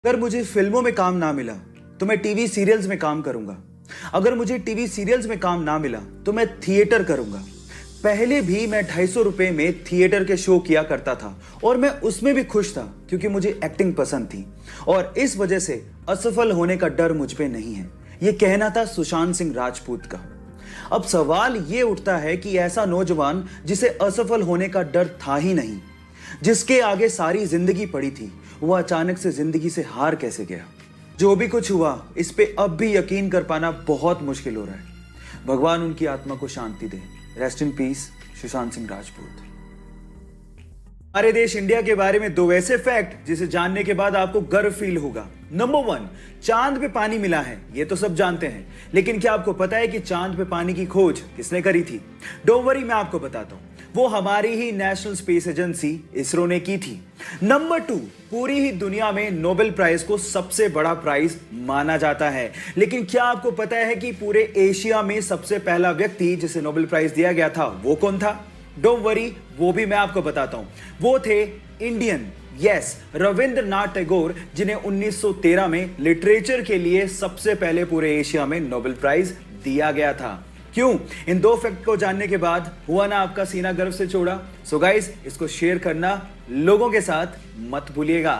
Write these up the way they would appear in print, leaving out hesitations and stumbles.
अगर मुझे फिल्मों में काम ना मिला तो मैं टीवी सीरियल्स में काम करूंगा। अगर मुझे टीवी सीरियल्स में काम ना मिला तो मैं थिएटर करूंगा। पहले भी मैं 250 रुपए में थिएटर के शो किया करता था और मैं उसमें भी खुश था क्योंकि मुझे एक्टिंग पसंद थी और इस वजह से असफल होने का डर मुझ पे नहीं है। यह कहना था सुशांत सिंह राजपूत का। अब सवाल यह उठता है कि ऐसा नौजवान जिसे असफल होने का डर था ही नहीं, जिसके आगे सारी जिंदगी पड़ी थी, वह अचानक से जिंदगी से हार कैसे गया। जो भी कुछ हुआ इस पे अब भी यकीन कर पाना बहुत मुश्किल हो रहा है। भगवान उनकी आत्मा को शांति दे। Rest in peace Sushant Singh Rajput. हमारे देश इंडिया के बारे में 2 ऐसे फैक्ट जिसे जानने के बाद आपको गर्व फील होगा। नंबर 1, चांद पे पानी मिला है, ये तो सब जानते हैं, लेकिन क्या आपको पता है कि चांद पे पानी की खोज किसने करी थी? डोंट वरी, मैं आपको बताता हूं। वो हमारी ही नेशनल स्पेस एजेंसी इसरो ने की थी। नंबर 2, पूरी ही दुनिया में नोबेल प्राइज को सबसे बड़ा प्राइज माना जाता है, लेकिन क्या आपको पता है कि पूरे एशिया में सबसे पहला व्यक्ति जिसे नोबेल प्राइज दिया गया था वो कौन था? डोंट वरी, वो भी मैं आपको बताता हूं। वो थे इंडियन, यस, रविंद्रनाथ टैगोर, जिन्हें 1913 में लिटरेचर के लिए सबसे पहले पूरे एशिया में नोबेल प्राइज दिया गया था। क्यों? इन 2 फैक्ट को जानने के बाद हुआ ना आपका सीना गर्व से चौड़ा? सो गाइस, इसको शेयर करना लोगों के साथ मत भूलिएगा।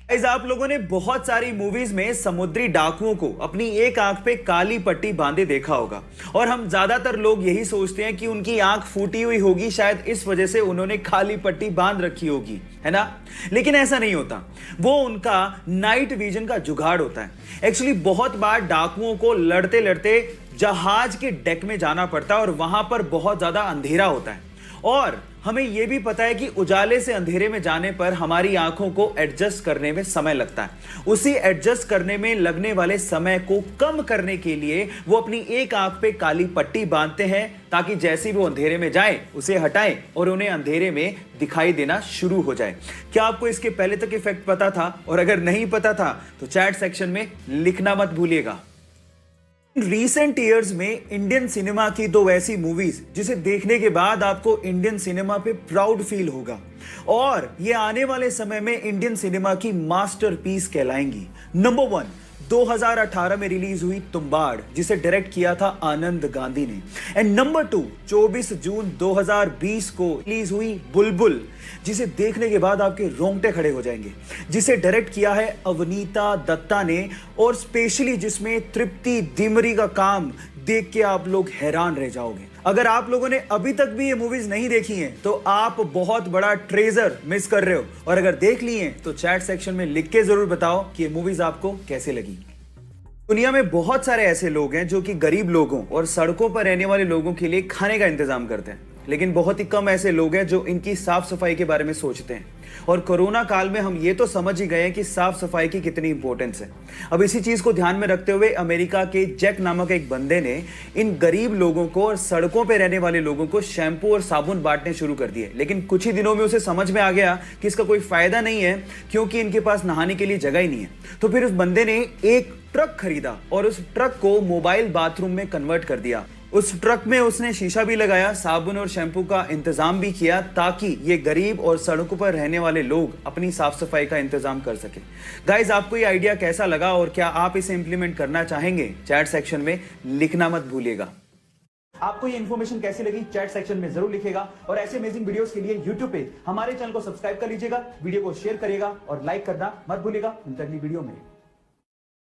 गाइस, आप लोगों ने बहुत सारी मूवीज में समुद्री डाकुओं को अपनी एक आंख पे काली पट्टी बांधे देखा होगा और हम ज्यादातर लोग यही सोचते हैं कि उनकी आंख फूटी हुई होगी, शायद इस वजह से उन्होंने काली पट्टी बांध रखी होगी, है ना? लेकिन ऐसा नहीं होता। वो उनका नाइट विजन का जुगाड़ होता है। एक्चुअली बहुत बार डाकुओं को लड़ते लड़ते जहाज के डेक में जाना पड़ता है और वहां पर बहुत ज्यादा अंधेरा होता है और हमें यह भी पता है कि उजाले से अंधेरे में जाने पर हमारी आंखों को एडजस्ट करने में समय लगता है। उसी एडजस्ट करने में लगने वाले समय को कम करने के लिए वो अपनी एक आंख पे काली पट्टी बांधते हैं ताकि जैसे वो अंधेरे में जाएं उसे हटाएं और उन्हें अंधेरे में दिखाई देना शुरू हो जाए। क्या आपको इसके पहले तक इफेक्ट पता था? और अगर नहीं पता था तो चैट सेक्शन में लिखना मत भूलिएगा। रिसेंट ईयर्स में इंडियन सिनेमा की 2 ऐसी मूवीज जिसे देखने के बाद आपको इंडियन सिनेमा पे प्राउड फील होगा और ये आने वाले समय में इंडियन सिनेमा की मास्टरपीस कहलाएंगी। नंबर 1, 2018 में रिलीज हुई तुम्बाड़, जिसे डायरेक्ट किया था आनंद गांधी ने। एंड नंबर 2, 24 जून 2020 को रिलीज हुई बुलबुल, जिसे देखने के बाद आपके रोंगटे खड़े हो जाएंगे, जिसे डायरेक्ट किया है अवनीता दत्ता ने और स्पेशली जिसमें तृप्ति दिमरी का काम देख के आप लोग हैरान रह जाओगे। अगर आप लोगों ने अभी तक भी ये मूवीज नहीं देखी हैं तो आप बहुत बड़ा ट्रेजर मिस कर रहे हो और अगर देख ली हैं तो चैट सेक्शन में लिख के जरूर बताओ कि ये मूवीज आपको कैसे लगी। दुनिया में बहुत सारे ऐसे लोग हैं जो कि गरीब लोगों और सड़कों पर रहने वाले लोगों के लिए खाने का इंतजाम करते हैं, लेकिन बहुत ही कम ऐसे लोग हैं जो इनकी साफ सफाई के बारे में सोचते हैं। और कोरोना काल में हम ये तो समझ ही गए हैं कि साफ सफाई की कितनी इंपॉर्टेंस है। अब इसी चीज को ध्यान में रखते हुए अमेरिका के जैक नामक एक बंदे ने इन गरीब लोगों को और सड़कों पर रहने वाले लोगों को शैम्पू और साबुन बांटने शुरू कर दिए, लेकिन कुछ ही दिनों में उसे समझ में आ गया कि इसका कोई फायदा नहीं है क्योंकि इनके पास नहाने के लिए जगह ही नहीं है। तो फिर उस बंदे ने एक ट्रक खरीदा और उस ट्रक को मोबाइल बाथरूम में कन्वर्ट कर दिया। उस ट्रक में उसने शीशा भी लगाया, साबुन और शैम्पू का इंतजाम भी किया ताकि ये गरीब और सड़कों पर रहने वाले लोग अपनी साफ सफाई का इंतजाम कर सके। गाइस, आपको ये आइडिया कैसा लगा और क्या आप इसे इंप्लीमेंट करना चाहेंगे? चैट सेक्शन में लिखना मत भूलिएगा। आपको ये इन्फॉर्मेशन कैसी लगी चैट सेक्शन में जरूर लिखिएगा और ऐसे अमेजिंग वीडियोस के लिए यूट्यूब पे हमारे चैनल को सब्सक्राइब कर लीजिएगा, वीडियो को शेयर करिएगा और लाइक करना मत भूलिएगा। मिलते हैं अगली वीडियो में।